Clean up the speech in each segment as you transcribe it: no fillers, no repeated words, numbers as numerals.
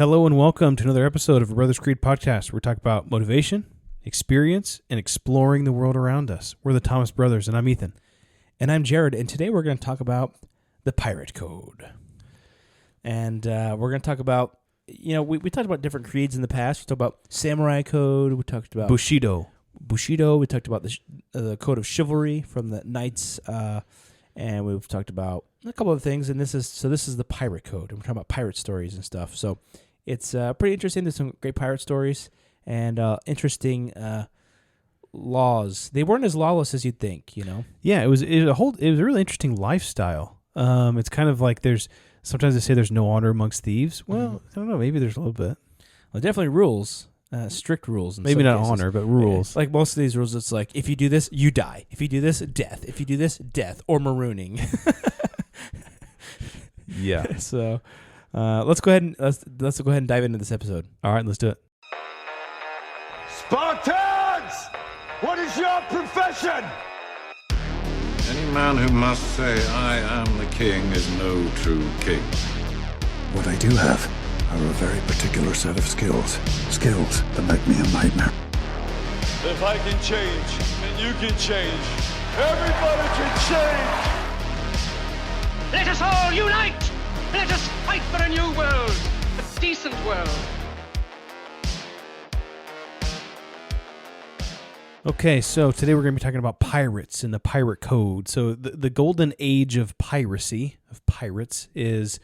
Hello and welcome to another episode of a Brothers Creed podcast where we talk about motivation, experience, and exploring the world around us. We're the Thomas Brothers, and I'm Ethan. And I'm Jared, and today we're going to talk about the Pirate Code. And we're going to talk about, we talked about different creeds in the past. We talked about Samurai Code. We talked about Bushido. We talked about the Code of Chivalry from the Knights. And we've talked about a couple of things. And this is the Pirate Code. And we're talking about pirate stories and stuff. So it's pretty interesting. There's some great pirate stories and interesting laws. They weren't as lawless as you'd think, Yeah, it was a really interesting lifestyle. It's kind of like sometimes they say there's no honor amongst thieves. Well, I don't know, maybe there's a little bit. Well, definitely rules, strict rules. Maybe not cases. honor, but rules. Like most of these rules, it's like if you do this, you die. If you do this, death. If you do this, death or marooning. Yeah. So let's go ahead and dive into this episode. All right, let's do it. Spartans! What is your profession? Any man who must say, I am the king, is no true king. What I do have are a very particular set of skills. Skills that make me a nightmare. If I can change, then you can change. Everybody can change! Let us all unite! Let us fight for a new world, a decent world. Okay, so today we're going to be talking about pirates and the pirate code. So the golden age of piracy, of pirates, is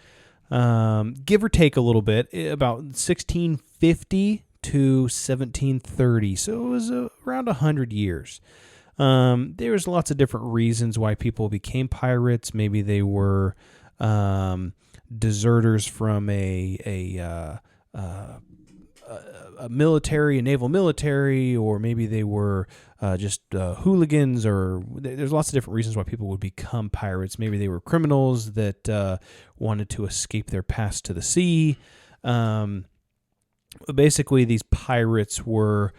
give or take a little bit, about 1650 to 1730. So it was around 100 years. There was lots of different reasons why people became pirates. Maybe they were deserters from a naval military, or maybe they were just hooligans, or there's lots of different reasons why people would become pirates. Maybe they were criminals that wanted to escape their past to the sea. Basically, these pirates were,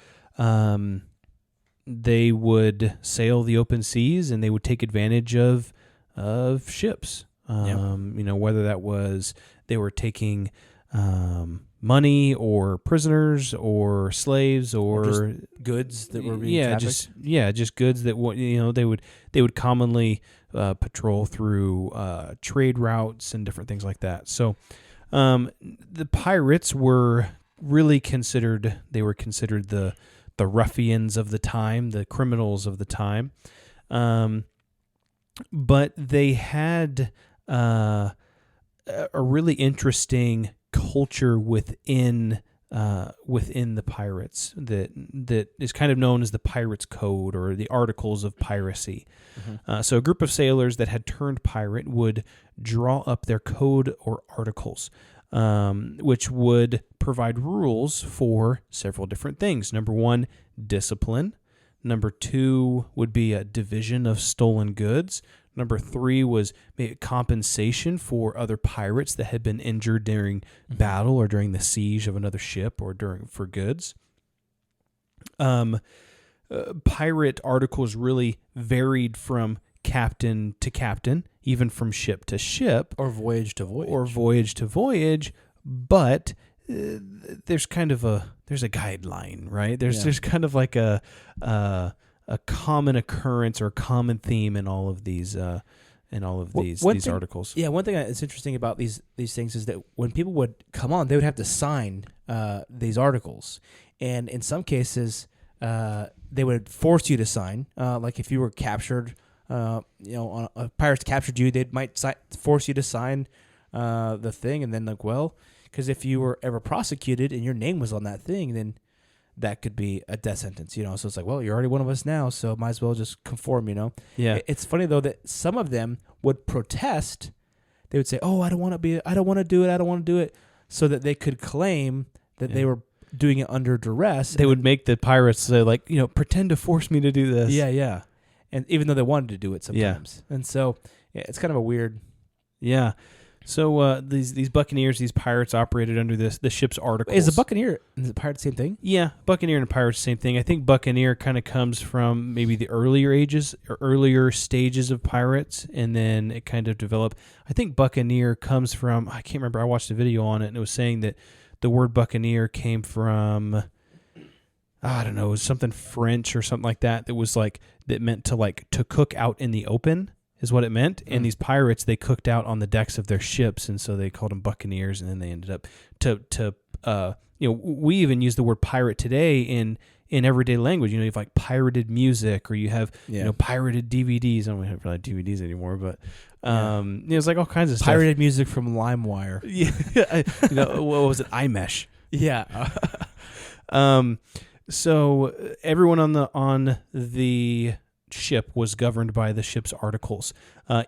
they would sail the open seas and they would take advantage of ships. Whether that was they were taking money or prisoners or slaves or just goods that were being trafficked. just goods that they would commonly patrol through trade routes and different things like that. So the pirates were really considered the ruffians of the time, the criminals of the time, but they had a really interesting culture within the pirates that is kind of known as the Pirates Code or the Articles of Piracy. Mm-hmm. So a group of sailors that had turned pirate would draw up their code or articles, which would provide rules for several different things. Number one, discipline. Number two would be a division of stolen goods. Number three was compensation for other pirates that had been injured during battle or during the siege of another ship or for goods. Pirate articles really varied from captain to captain, even from ship to ship. Or voyage to voyage. But there's kind of a guideline, right? There's kind of like a common occurrence or common theme in all of these articles. Yeah, one thing that's interesting about these things is that when people would come on, they would have to sign these articles, and in some cases, they would force you to sign. Like if you were captured, pirates captured you, they might force you to sign the thing, and then because if you were ever prosecuted and your name was on that thing, then that could be a death sentence, So it's like, well, you're already one of us now, so might as well just conform, Yeah. It's funny though that some of them would protest. They would say, "Oh, I don't want to do it," so that they could claim that they were doing it under duress. They would make the pirates say, pretend to force me to do this. Yeah. And even though they wanted to do it sometimes, and so it's kind of a weird. Yeah. So these buccaneers, these pirates operated under the ship's articles. Is a buccaneer and the pirate the same thing? Yeah, buccaneer and pirate same thing. I think buccaneer kind of comes from maybe the earlier stages of pirates, and then it kind of developed. I think buccaneer comes from, I can't remember. I watched a video on it, and it was saying that the word buccaneer came from, I don't know, it was something French or something like that. That was like, that meant to cook out in the open is what it meant. And these pirates, they cooked out on the decks of their ships. And so they called them buccaneers. And then they ended up we even use the word pirate today in everyday language. You have like pirated music, or you have, pirated DVDs. I don't have really DVDs anymore, but it's like all kinds of pirated music from LimeWire. Yeah. What was it? iMesh. Yeah. So everyone on the ship was governed by the ship's articles.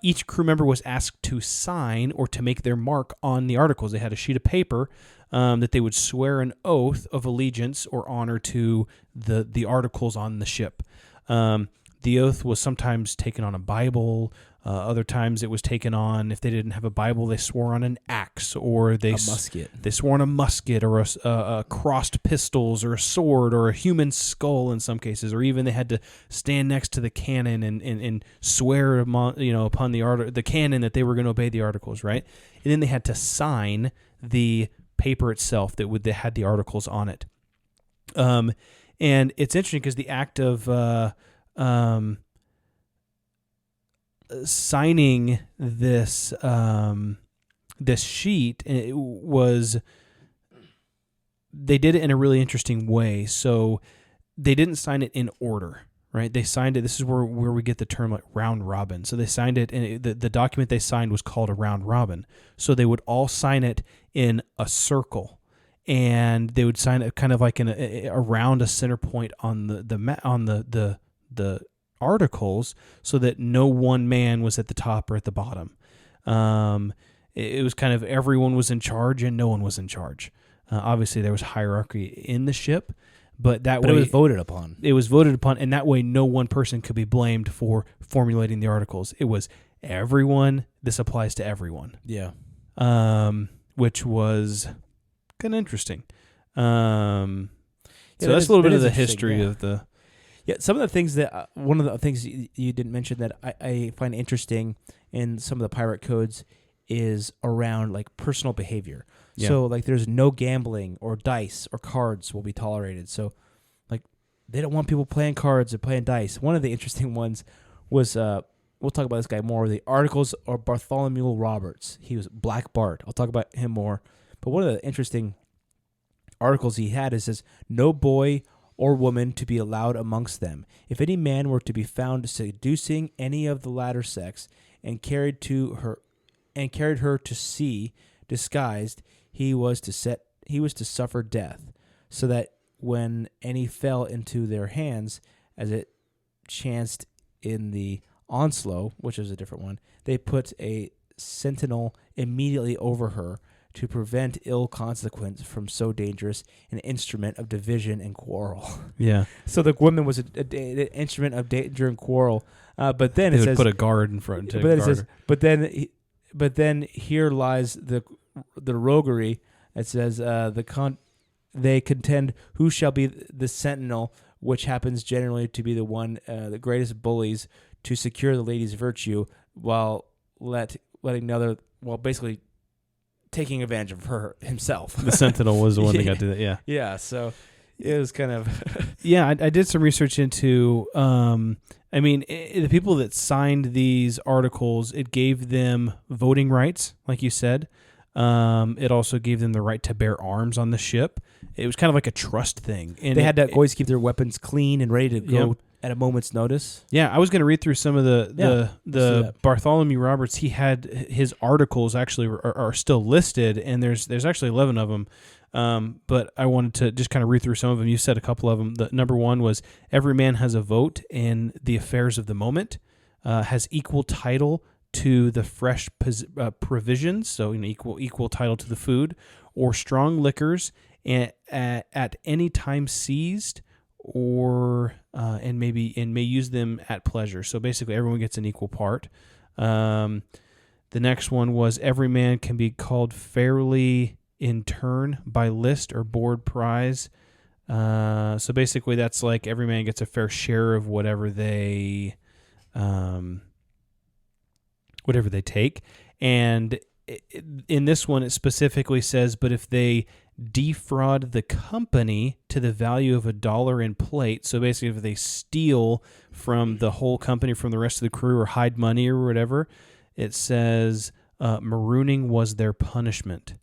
Each crew member was asked to sign or to make their mark on the articles. They had a sheet of paper that they would swear an oath of allegiance or honor to the articles on the ship. The oath was sometimes taken on a Bible. Other times it was taken on, if they didn't have a Bible, they swore on an axe, or a musket. They swore on a musket, or a crossed pistols, or a sword, or a human skull in some cases, or even they had to stand next to the cannon and swear upon the cannon that they were going to obey the articles, right? And then they had to sign the paper itself that had the articles on it. And it's interesting because the act of signing this sheet, they did it in a really interesting way. So they didn't sign it in order, right? They signed it. This is where we get the term like round robin. So they signed it, and the document they signed was called a round robin. So they would all sign it in a circle, and they would sign it kind of like around a center point on the articles, so that no one man was at the top or at the bottom. It was kind of everyone was in charge and no one was in charge. Obviously, there was hierarchy in the ship, but way it was voted upon. It was voted upon, and that way no one person could be blamed for formulating the articles. It was everyone. This applies to everyone. Yeah. Which was kind of interesting. So that's a little bit of the history of the... Yeah, some of the things that one of the things you didn't mention that I find interesting in some of the pirate codes is around like personal behavior. Yeah. So like there's no gambling or dice or cards will be tolerated. So like they don't want people playing cards or playing dice. One of the interesting ones was we'll talk about this guy more. The articles are Bartholomew Roberts. He was Black Bart. I'll talk about him more. But one of the interesting articles he had says no boy or woman to be allowed amongst them. If any man were to be found seducing any of the latter sex and carried her to sea disguised, he was to suffer death, so that when any fell into their hands, as it chanced in the Onslow, which is a different one, they put a sentinel immediately over her, to prevent ill consequence from so dangerous an instrument of division and quarrel. Yeah. So the woman was an instrument of danger and quarrel. But then it says, put a guard in front. But then here lies the roguery. It says they contend who shall be the sentinel, which happens generally to be the one the greatest bullies to secure the lady's virtue, while basically taking advantage of her himself. The sentinel was the one that got to that. Yeah. Yeah. So it was kind of. Yeah. I did some research into, the people that signed these articles, it gave them voting rights, like you said. It also gave them the right to bear arms on the ship. It was kind of like a trust thing. And they had to always keep their weapons clean and ready to go at a moment's notice. Yeah, I was going to read through some of the Bartholomew Roberts. He had his articles actually are still listed, and there's actually 11 of them. But I wanted to just kind of read through some of them. You said a couple of them. The number one was every man has a vote in the affairs of the moment, has equal title to the fresh provisions, so equal title to the food, or strong liquors at any time seized, or and may use them at pleasure. So basically, everyone gets an equal part. The next one was every man can be called fairly in turn by list or board prize. So basically, that's like every man gets a fair share of whatever they take. And in this one, it specifically says, but if they defraud the company to the value of $1 in plate. So basically, if they steal from the whole company, from the rest of the crew, or hide money or whatever, it says marooning was their punishment.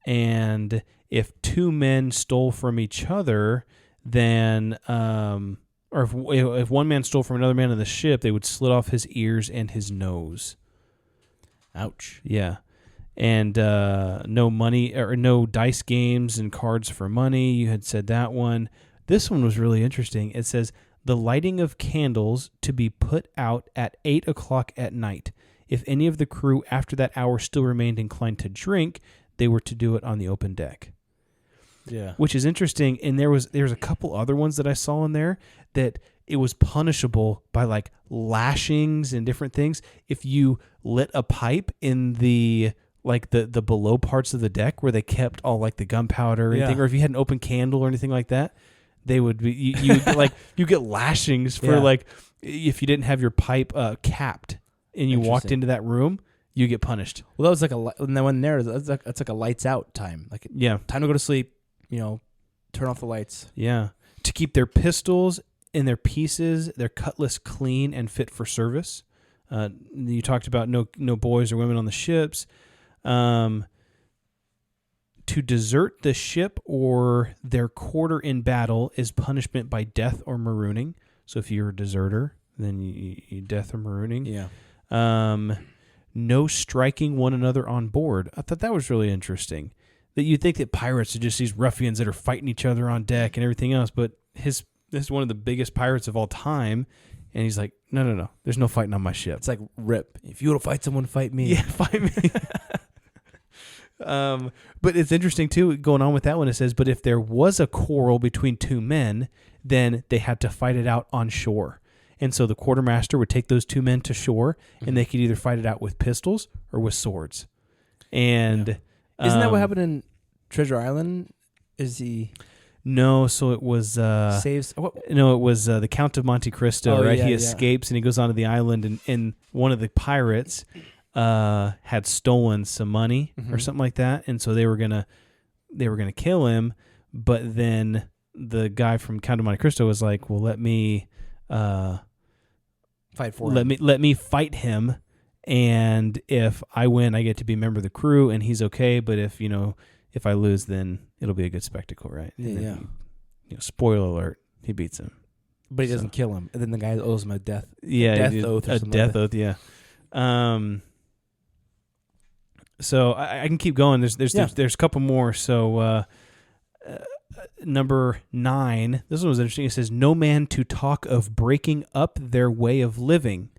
And if two men stole from each other, then, or if one man stole from another man on the ship, they would slit off his ears and his nose. Ouch. Yeah. And no money, or no dice games and cards for money. You had said that one. This one was really interesting. It says the lighting of candles to be put out at 8 o'clock at night. If any of the crew after that hour still remained inclined to drink, they were to do it on the open deck. Yeah. Which is interesting. And there's a couple other ones that I saw in there that it was punishable by like lashings and different things. If you lit a pipe in the below parts of the deck where they kept all like the gunpowder or anything, or if you had an open candle or anything like that, they would be you like you get lashings for like if you didn't have your pipe capped and you walked into that room, you get punished. Well, that was like that's like a lights out time. Like time to go to sleep. Turn off the lights. Yeah, to keep their pistols and their pieces, their cutlass clean and fit for service. You talked about no boys or women on the ships. To desert the ship or their quarter in battle is punishment by death or marooning. So if you're a deserter, then you death or marooning. Yeah. No striking one another on board. I thought that was really interesting. That you'd think that pirates are just these ruffians that are fighting each other on deck and everything else, but this is one of the biggest pirates of all time, and he's like, no, there's no fighting on my ship. It's like Rip. If you want to fight someone, fight me. Yeah, fight me. But it's interesting too, going on with that one, it says, but if there was a quarrel between two men, then they had to fight it out on shore. And so the quartermaster would take those two men to shore, and they could either fight it out with pistols or with swords. And isn't that what happened in Treasure Island? No, so it was saves. No, it was the Count of Monte Cristo. Right, he escapes and he goes onto the island, and one of the pirates had stolen some money or something like that, and so they were gonna kill him. But then the guy from Count of Monte Cristo was like, "Well, let me fight for him. Let me fight him, and if I win, I get to be a member of the crew, and he's okay. But if I lose, then it'll be a good spectacle, right?" Yeah. Spoiler alert: he beats him, but he doesn't kill him, and then the guy owes him a death. Yeah, death oath. A death oath. Yeah. So I can keep going. There's a couple more. So number 9. This one was interesting. It says, "No man to talk of breaking up their way of living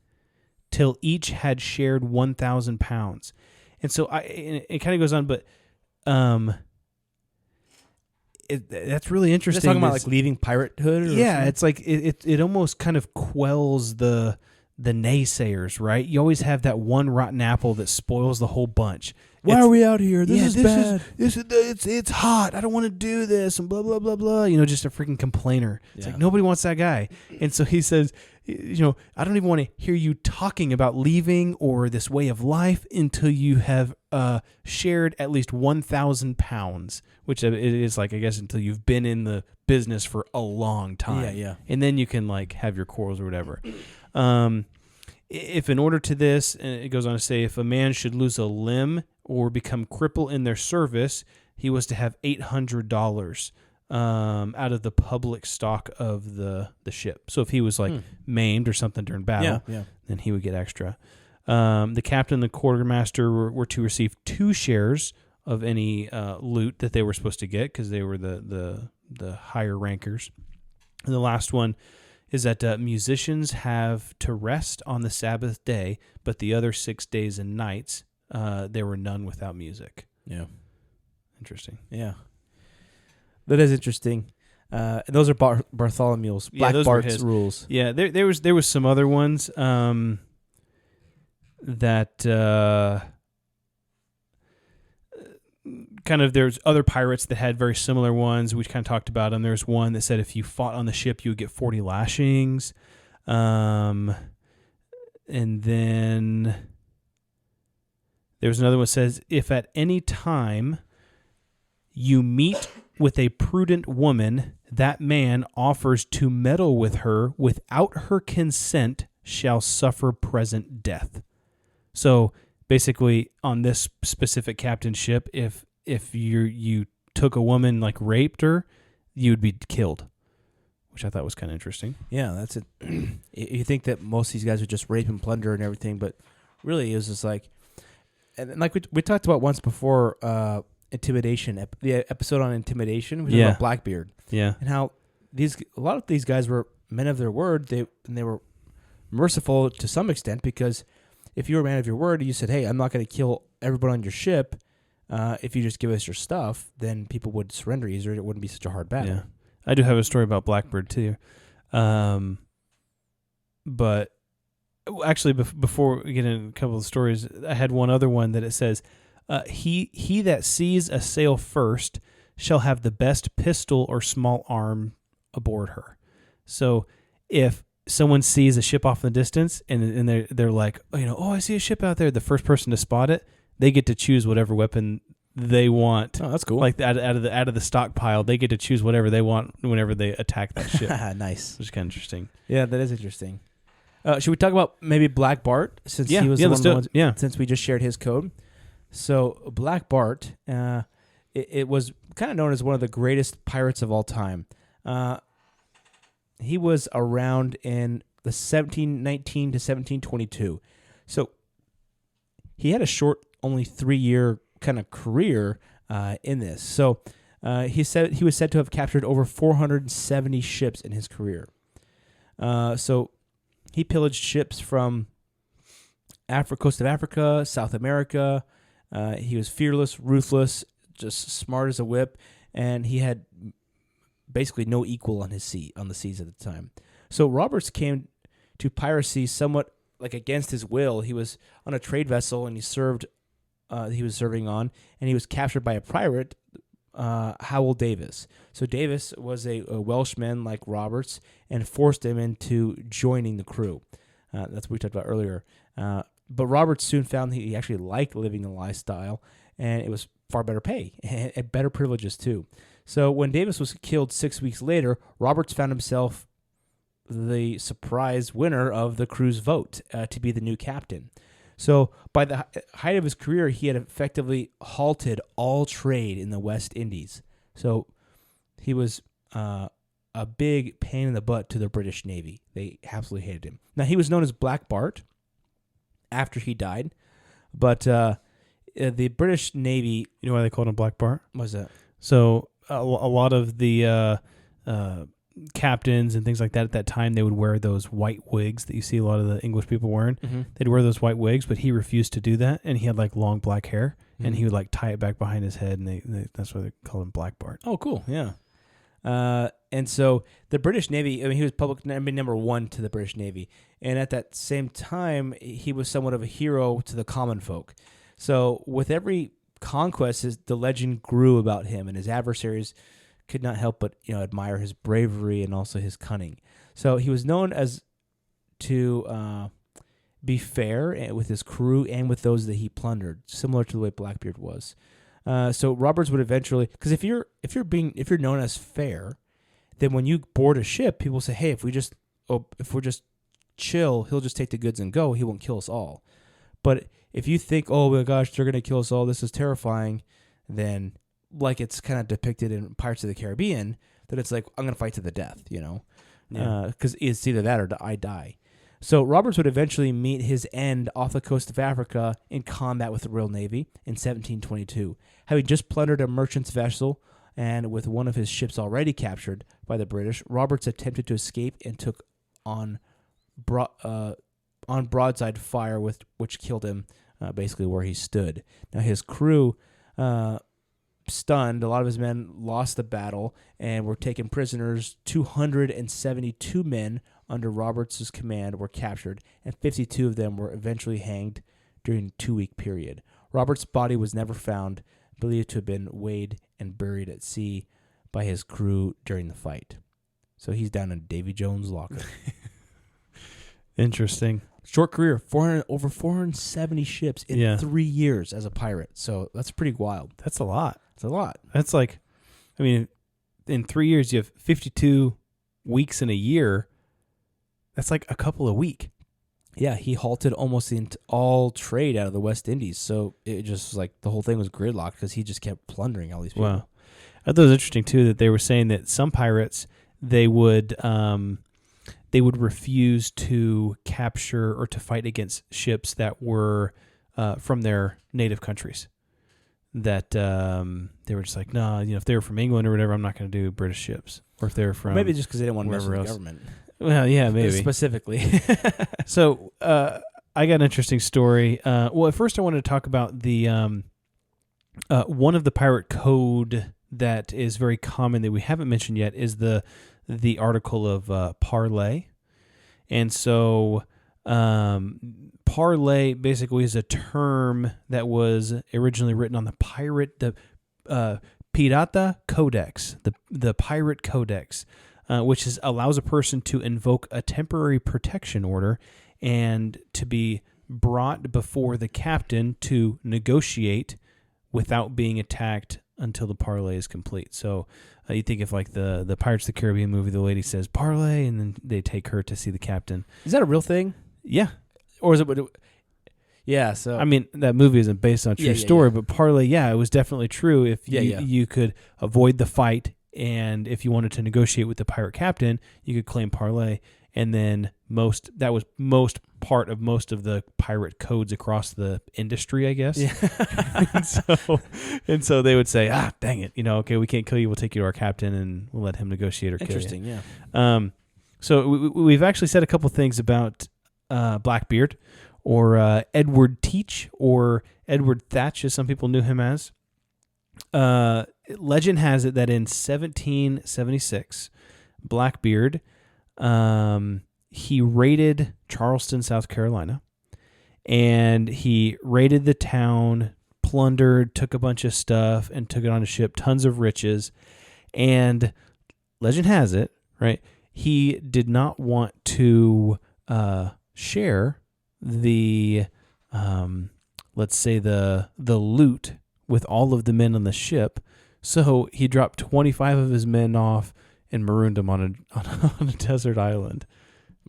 till each had shared 1,000 pounds." And so it kind of goes on, but that's really interesting. Just talking about like leaving piratehood. It's like it almost kind of quells the naysayers, right? You always have that one rotten apple that spoils the whole bunch. Why are we out here? This is bad. It's hot. I don't want to do this, and blah blah blah blah. Just a freaking complainer. It's like nobody wants that guy. And so he says, I don't even want to hear you talking about leaving or this way of life until you have shared at least 1,000 pounds, which it is like, I guess, until you've been in the business for a long time. Yeah. And then you can like have your quarrels or whatever. If in order to this, and it goes on to say, if a man should lose a limb or become crippled in their service, he was to have $800 out of the public stock of the ship. So if he was like maimed or something during battle, then he would get extra. The captain and the quartermaster were to receive 2 shares of any loot that they were supposed to get, because they were the higher rankers. And the last one is that musicians have to rest on the Sabbath day, but the other 6 days and nights, there were none without music. Yeah. Interesting. Yeah. That is interesting. And those are Bartholomew's, Black Bart's rules. Yeah, there was some other ones that kind of, there's other pirates that had very similar ones. We kind of talked about them. There's one that said if you fought on the ship, you would get 40 lashings. And then there was another one that says if at any time You meet with a prudent woman, that man offers to meddle with her without her consent shall suffer present death. So basically, on this specific captain's ship, if you took a woman, like raped her, you would be killed, which I thought was kind of interesting. Yeah, that's it. You think that most of these guys would just rape and plunder and everything, but really it was just like, and like we talked about once before, intimidation, the episode on intimidation, which was about Blackbeard. Yeah. And how a lot of these guys were men of their word. They were merciful to some extent, because if you were a man of your word, you said, hey, I'm not going to kill everyone on your ship. If you just give us your stuff, then people would surrender easier. It wouldn't be such a hard battle. Yeah. I do have a story about Blackbird too. But actually, before we get into a couple of stories, I had one other one that it says, he that sees a sail first shall have the best pistol or small arm aboard her. So if someone sees a ship off in the distance and they're like, oh, I see a ship out there, the first person to spot it, they get to choose whatever weapon they want. Oh, that's cool. Like out of the stockpile, they get to choose whatever they want whenever they attack that ship. Nice. Which is kind of interesting. Yeah, that is interesting. Should we talk about maybe Black Bart, since he was since we just shared his code? So Black Bart, it was kind of known as one of the greatest pirates of all time. He was around in the 1719 to 1722. So he had a short, only 3-year kind of career in this. So he was said to have captured over 470 ships in his career. So he pillaged ships from coast of Africa, South America. He was fearless, ruthless, just smart as a whip, and he had basically no equal on the seas at the time. So Roberts came to piracy somewhat like against his will. He was on a trade vessel, and he was serving on, and he was captured by a pirate, Howell Davis. So Davis was a Welshman like Roberts, and forced him into joining the crew. That's what we talked about earlier. But Roberts soon found he actually liked living the lifestyle, and it was far better pay and better privileges too. So when Davis was killed 6 weeks later, Roberts found himself the surprise winner of the crew's vote to be the new captain. So by the height of his career, he had effectively halted all trade in the West Indies. So he was a big pain in the butt to the British Navy. They absolutely hated him. Now, he was known as Black Bart after he died, but the British Navy... You know why they called him Black Bart? What was that? So a lot of the captains and things like that at that time, they would wear those white wigs that you see a lot of the English people wearing. Mm-hmm. They'd wear those white wigs, but he refused to do that, and he had like long black hair, and he would like tie it back behind his head, and that's why they call him Black Bart. Oh, cool. Yeah. And so the British Navy, he was public enemy number 1 to the British Navy, and at that same time, he was somewhat of a hero to the common folk. So with every conquest, the legend grew about him, and his adversaries could not help but admire his bravery and also his cunning. So he was known as to be fair with his crew and with those that he plundered, similar to the way Blackbeard was. So Roberts would eventually, because if you're known as fair, then when you board a ship, people say, hey, if we're just chill, he'll just take the goods and go. He won't kill us all. But if you think, oh my gosh, they're gonna kill us all, this is terrifying, then like it's kind of depicted in Pirates of the Caribbean, that it's like, I'm going to fight to the death, because it's either that or I die. So Roberts would eventually meet his end off the coast of Africa in combat with the Royal Navy in 1722. Having just plundered a merchant's vessel, and with one of his ships already captured by the British, Roberts attempted to escape and took on broadside fire, which killed him basically where he stood. Now his crew... stunned, a lot of his men lost the battle and were taken prisoners. 272 men under Roberts' command were captured, and 52 of them were eventually hanged during a 2-week period. Roberts' body was never found, believed to have been weighed and buried at sea by his crew during the fight. So he's down in Davy Jones' locker. Interesting. Short career, over 470 ships in 3 years as a pirate. So that's pretty wild. That's a lot. It's a lot. That's like, I mean, in 3 years, you have 52 weeks in a year. That's like a couple a week. Yeah, he halted almost all trade out of the West Indies. So it just was like the whole thing was gridlocked because he just kept plundering all these people. Wow. I thought it was interesting, too, that they were saying that some pirates, they would refuse to capture or to fight against ships that were from their native countries. That they were just like, no, if they were from England or whatever, I'm not going to do British ships. Or if they're from maybe just because they didn't want to mess with the else. government. Well, yeah, maybe. Specifically. So I got an interesting story. Well, at first I wanted to talk about the one of the pirate code that is very common that we haven't mentioned yet is the article of parlay. And so parlay basically is a term that was originally written on the Pirata Codex, the Pirate Codex, which allows a person to invoke a temporary protection order and to be brought before the captain to negotiate without being attacked until the parlay is complete. So you think of like the Pirates of the Caribbean movie, the lady says parlay, and then they take her to see the captain. Is that a real thing? Yeah. Or is it? Yeah. So I mean, that movie isn't based on a true story, but parlay, yeah, it was definitely true. If you could avoid the fight, and if you wanted to negotiate with the pirate captain, you could claim parlay. And then that was most part of most of the pirate codes across the industry, I guess. Yeah. and so they would say, dang it, okay, we can't kill you. We'll take you to our captain and we'll let him negotiate or kill you. Interesting, yeah. So we've actually said a couple things about Blackbeard, or Edward Teach, or Edward Thatch, as some people knew him as. Legend has it that in 1776, Blackbeard, he raided Charleston, South Carolina, and he raided the town, plundered, took a bunch of stuff, and took it on a ship, tons of riches. And legend has it, right, he did not want to share the, let's say the loot with all of the men on the ship, so he dropped 25 of his men off and marooned them on a desert island.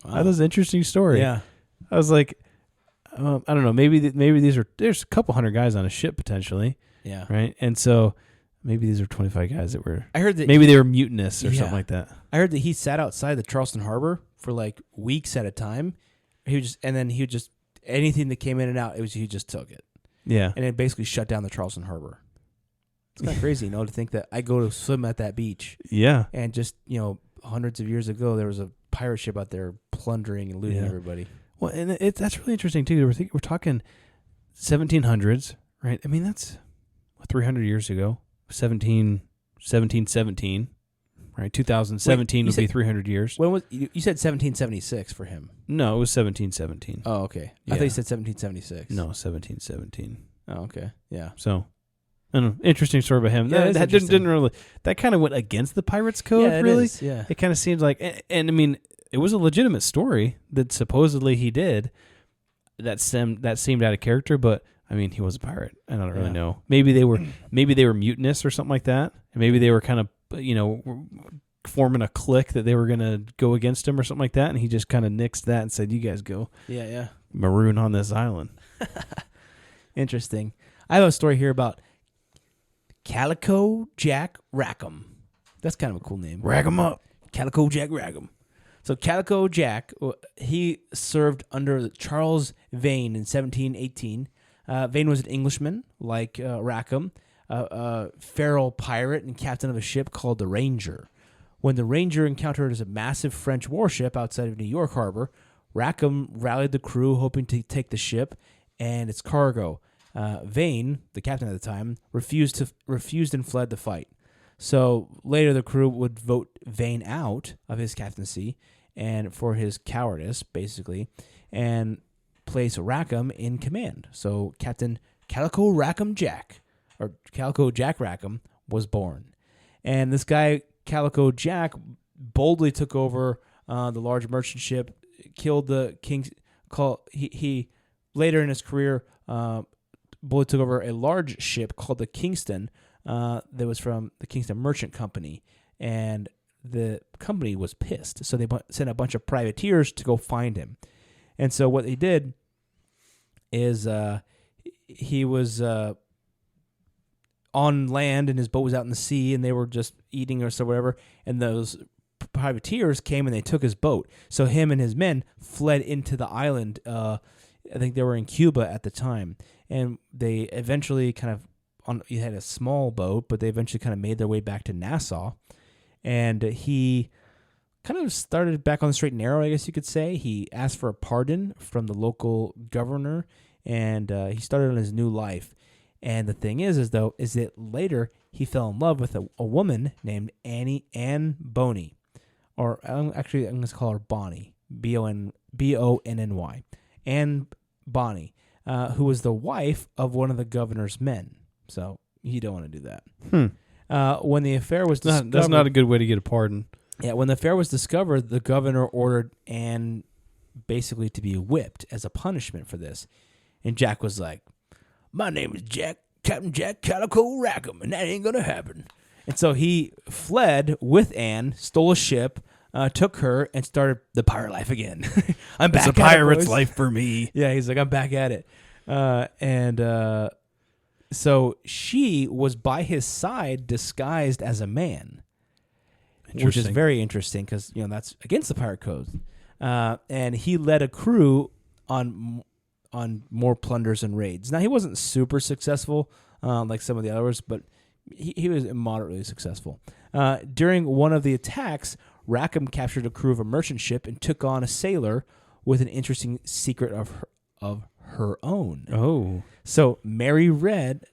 Wow. That was an interesting story. Yeah, I was like, I don't know, maybe there's a couple hundred guys on a ship potentially. Yeah, right, and so maybe these are 25 guys that were. I heard that maybe they were mutinous or something like that. I heard that he sat outside the Charleston Harbor for like weeks at a time. He would just anything that came in and out, he just took it. Yeah, and it basically shut down the Charleston Harbor. It's kind of crazy, to think that I go to swim at that beach. Yeah, and just hundreds of years ago, there was a pirate ship out there plundering and looting everybody. Well, and that's really interesting too. We're talking 1700s, right? I mean, that's 300 years ago. 1717, right? 2017 would be 300 years. When was you said 1776 for him? No, it was 1717. Oh, okay. Yeah. I thought you said 1776. No, 1717. Oh, okay. Yeah. So, I don't know, interesting story about him. Yeah, that didn't really. That kind of went against the Pirates Code. Yeah, really. Is, yeah. It kind of seems like, and I mean, it was a legitimate story that supposedly he did. That seemed out of character, but I mean, he was a pirate. I don't really know. Maybe they were mutinous or something like that. And maybe they were kind of forming a clique that they were going to go against him or something like that. And he just kind of nixed that and said, "You guys go, maroon on this island." Interesting. I have a story here about Calico Jack Rackham. That's kind of a cool name. Rack 'em up. Calico Jack Rackham. So Calico Jack, he served under Charles Vane in 1718. Vane was an Englishman, like Rackham, a feral pirate and captain of a ship called the Ranger. When the Ranger encountered a massive French warship outside of New York Harbor, Rackham rallied the crew, hoping to take the ship and its cargo. Vane, the captain at the time, refused and fled the fight. So later, the crew would vote Vane out of his captaincy and for his cowardice, basically, and place Rackham in command. So Captain Calico Jack Rackham was born, and this guy Calico Jack boldly took over the large merchant ship, killed the king. He later in his career boldly took over a large ship called the Kingston, that was from the Kingston Merchant Company, and the company was pissed, so they sent a bunch of privateers to go find him. And so what they did is he was on land and his boat was out in the sea, and they were just eating or so whatever, and those privateers came and they took his boat. So him and his men fled into the island. I think they were in Cuba at the time, and they eventually he had a small boat, but they eventually kind of made their way back to Nassau, and he kind of started back on the straight and narrow, I guess you could say. He asked for a pardon from the local governor, and he started on his new life. And the thing is that later he fell in love with a woman named Anne Bonny, or actually I'm going to call her Bonnie, Bonny, Anne Bonny, who was the wife of one of the governor's men. So you don't want to do that. When the affair was discovered, that's not a good way to get a pardon. Yeah, when the affair was discovered, the governor ordered Anne basically to be whipped as a punishment for this. And Jack was like, "My name is Captain Jack Calico Rackham, and that ain't gonna happen." And so he fled with Anne, stole a ship, took her, and started the pirate life again. I'm back. It's a pirate's life for me. Yeah, he's like, I'm back at it. So she was by his side disguised as a man, which is very interesting because that's against the pirate code. And he led a crew on more plunders and raids. Now, he wasn't super successful like some of the others, but he was moderately successful. During one of the attacks, Rackham captured a crew of a merchant ship and took on a sailor with an interesting secret of her own. Oh. So Mary Red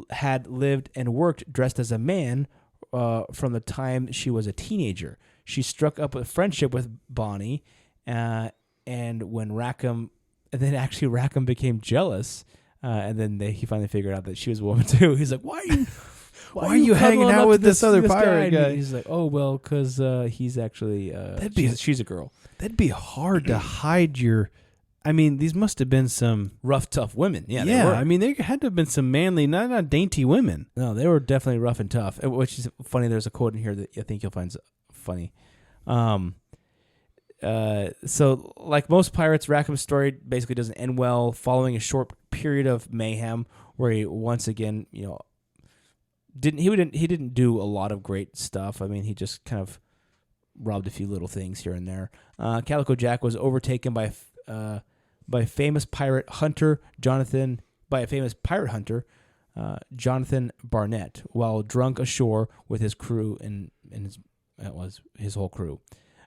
had lived and worked dressed as a man from the time she was a teenager. She struck up a friendship with Bonnie, and when Rackham became jealous, and then he finally figured out that she was a woman too. He's like, "Why are you hanging out with this other pirate guy?" He's like, "Oh well, because he's actually she's a girl." That'd be hard to hide your. I mean, these must have been some rough, tough women. Yeah, yeah. I mean, there had to have been some manly, not dainty women. No, they were definitely rough and tough. Which is funny. There's a quote in here that I think you'll find funny. So, like most pirates, Rackham's story basically doesn't end well. Following a short period of mayhem, where he once again, didn't do a lot of great stuff. I mean, he just kind of robbed a few little things here and there. Calico Jack was overtaken by famous pirate hunter Jonathan Barnett while drunk ashore with his crew and his whole crew.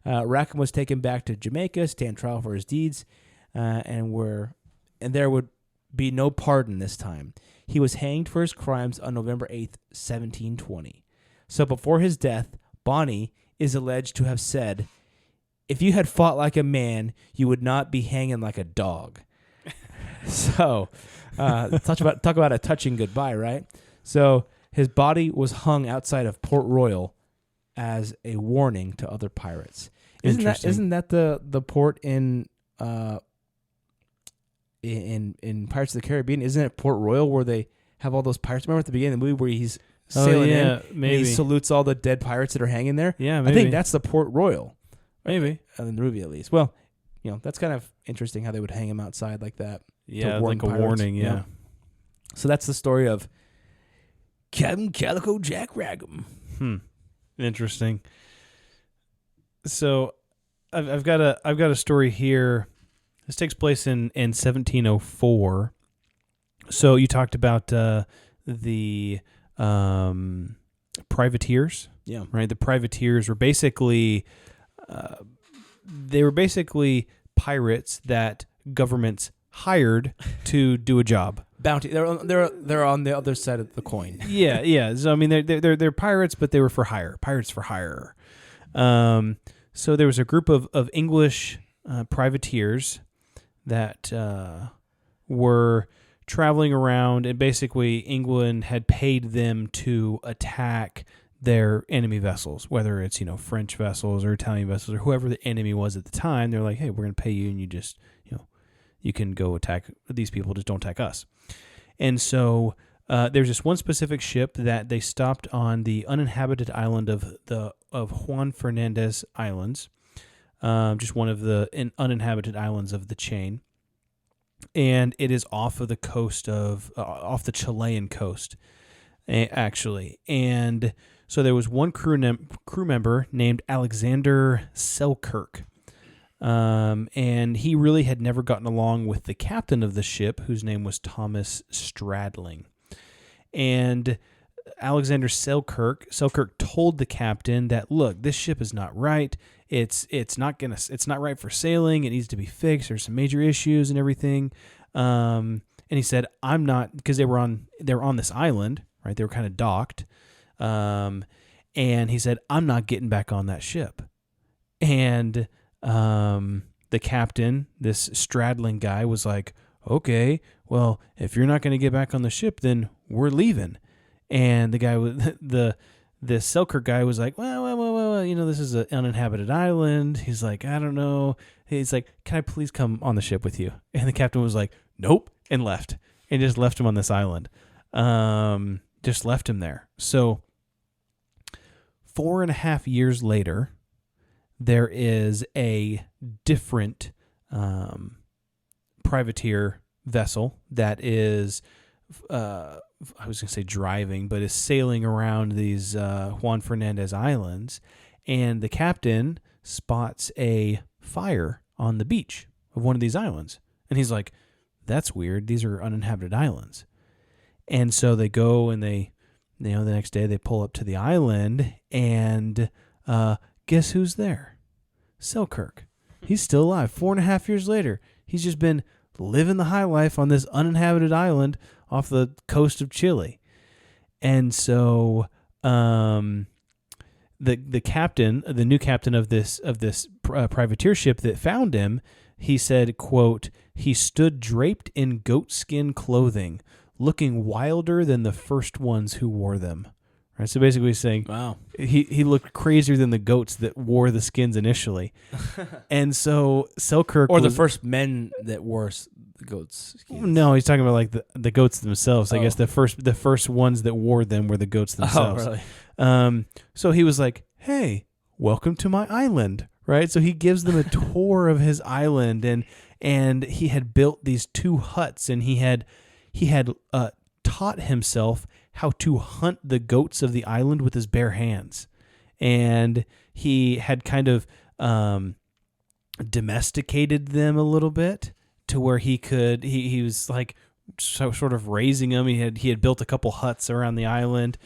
Rackham was taken back to Jamaica, stand trial for his deeds, and there would be no pardon this time. He was hanged for his crimes on November 8th, 1720. So before his death, Bonnie is alleged to have said, "If you had fought like a man, you would not be hanging like a dog." So, talk about a touching goodbye, right? So his body was hung outside of Port Royal as a warning to other pirates. Isn't that the port in Pirates of the Caribbean? Isn't it Port Royal where they have all those pirates? Remember at the beginning of the movie where he's sailing in, maybe. And he salutes all the dead pirates that are hanging there? Yeah, maybe. I think that's the Port Royal. Maybe. In the movie, at least. Well, that's kind of interesting how they would hang him outside like that. Yeah, warn like a pirates. warning, yeah. So that's the story of Captain Calico Jack Rackham. Interesting. So I've got a story here. This takes place in 1704. So you talked about the privateers. Yeah. Right? The privateers were basically pirates that governments hired to do a job. Bounty. They're on the other side of the coin. Yeah. So I mean, they're pirates, but they were for hire. Pirates for hire. So there was a group of English privateers that were traveling around, and basically England had paid them to attack their enemy vessels, whether it's French vessels or Italian vessels or whoever the enemy was at the time. They're like, hey, we're going to pay you, and you just you can go attack these people, just don't attack us. And so there's this one specific ship that they stopped on the uninhabited island of Juan Fernandez Islands, just one of the uninhabited islands of the chain, and it is off of the coast off the Chilean coast, actually. And so there was one crew member named Alexander Selkirk. And he really had never gotten along with the captain of the ship, whose name was Thomas Stradling. And Alexander Selkirk told the captain that, look, this ship is not right. It's not right for sailing. It needs to be fixed. There's some major issues and everything. And he said, I'm not, because they were on this island, right? They were kind of docked. And he said, I'm not getting back on that ship. And the captain, this Stradling guy, was like, okay, well, if you're not going to get back on the ship, then we're leaving. And the guy the Selkirk guy was like, well, this is an uninhabited island. He's like, I don't know. He's like, can I please come on the ship with you? And the captain was like, nope, and left. And just left him on this island. Just left him there. So 4.5 years later, there is a different privateer vessel that is, I was going to say driving, but is sailing around these Juan Fernandez Islands, and the captain spots a fire on the beach of one of these islands. And he's like, that's weird. These are uninhabited islands. And so they go and the next day they pull up to the island, and guess who's there? Selkirk. He's still alive. 4.5 years later. He's just been living the high life on this uninhabited island off the coast of Chile. And so the captain, the new captain of this privateer ship that found him, he said, quote, he stood draped in goatskin clothing, looking wilder than the first ones who wore them. Right, so basically he's saying, wow, he looked crazier than the goats that wore the skins initially. And so Selkirk the first men that wore the goats' skins. No, he's talking about like the goats themselves. I guess the first ones that wore them were the goats themselves. Oh, really? So he was like, hey, welcome to my island, right? So he gives them a tour of his island, and he had built these 2 huts, and he had taught himself how to hunt the goats of the island with his bare hands. And he had kind of domesticated them a little bit to where he was like sort of raising them. He had built a couple huts around the island.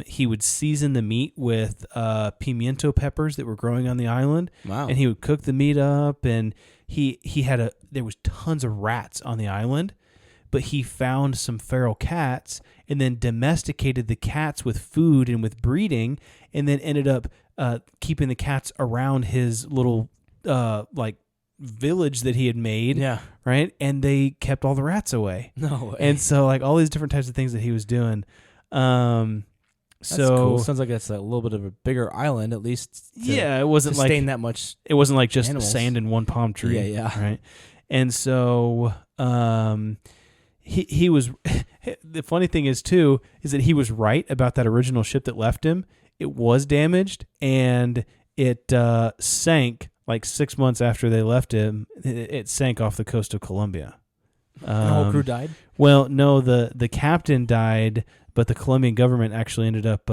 He would season the meat with pimiento peppers that were growing on the island. Wow. And he would cook the meat up, and there was tons of rats on the island. But he found some feral cats and then domesticated the cats with food and with breeding, and then ended up keeping the cats around his little village that he had made. Yeah. Right? And they kept all the rats away. No way. And so like all these different types of things that he was doing. That's cool. Sounds like it's a little bit of a bigger island, at least. It wasn't sustain that much. It wasn't like just animals. Sand and one palm tree. Yeah. Right. And so he was. The funny thing is that he was right about that original ship that left him. It was damaged, and it sank like 6 months after they left him. It sank off the coast of Colombia. The whole crew died? Well, no, the captain died, but the Colombian government actually ended up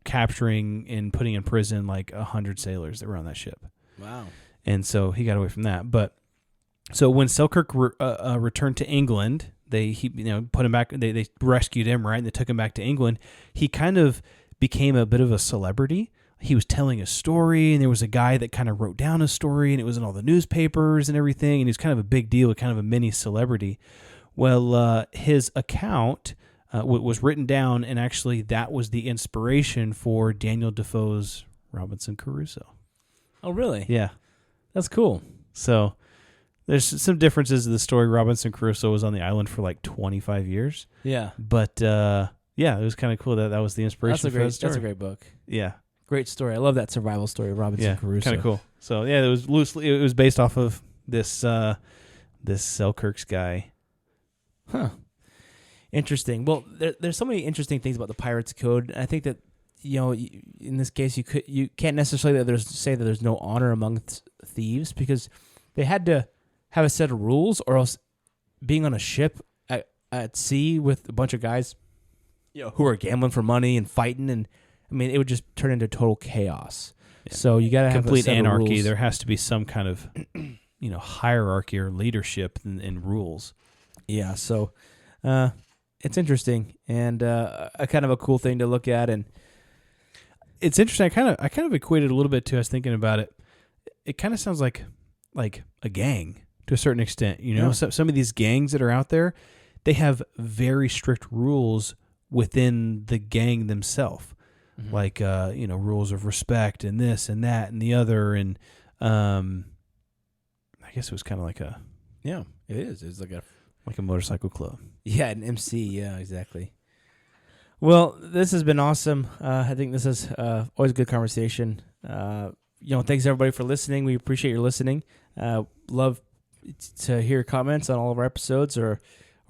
capturing and putting in prison like 100 sailors that were on that ship. Wow. And so he got away from that. But so when Selkirk returned to England, they put him back. They rescued him, right? And they took him back to England. He kind of became a bit of a celebrity. He was telling a story, and there was a guy that kind of wrote down a story, and it was in all the newspapers and everything, and he was kind of a big deal, kind of a mini celebrity. Well, his account was written down, and actually that was the inspiration for Daniel Defoe's Robinson Crusoe. Oh, really? Yeah. That's cool. So there's some differences in the story. Robinson Crusoe was on the island for like 25 years. Yeah. But, it was kind of cool that was the inspiration for that story. That's a great book. Yeah. Great story. I love that survival story of Robinson Crusoe. Kind of cool. So yeah, it was based off of this Selkirk's guy. Huh. Interesting. Well, there's so many interesting things about the Pirates Code. I think that in this case, you can't necessarily say that there's no honor among thieves, because they had to have a set of rules, or else being on a ship at sea with a bunch of guys, who are gambling for money and fighting, and I mean, it would just turn into total chaos. Yeah. So you got to have complete a set anarchy. Of rules. There has to be some kind of hierarchy or leadership and rules. Yeah. So it's interesting and a kind of a cool thing to look at, and it's interesting. I kind of equated a little bit to. I was thinking about it. It kind of sounds like a gang to a certain extent. Yeah. Some of these gangs that are out there, they have very strict rules within the gang themselves, like rules of respect and this and that and the other, and I guess it was kind of like a it is. It's like a motorcycle club. Yeah, an MC. Yeah, exactly. Well, this has been awesome. I think this is always a good conversation. Thanks everybody for listening. We appreciate your listening. Love to hear comments on all of our episodes or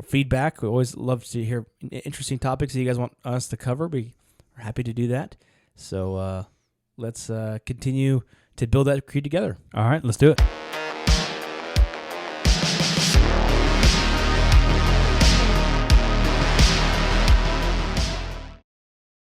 feedback. We always love to hear interesting topics that you guys want us to cover. We are happy to do that. So let's continue to build that creed together. All right, let's do it.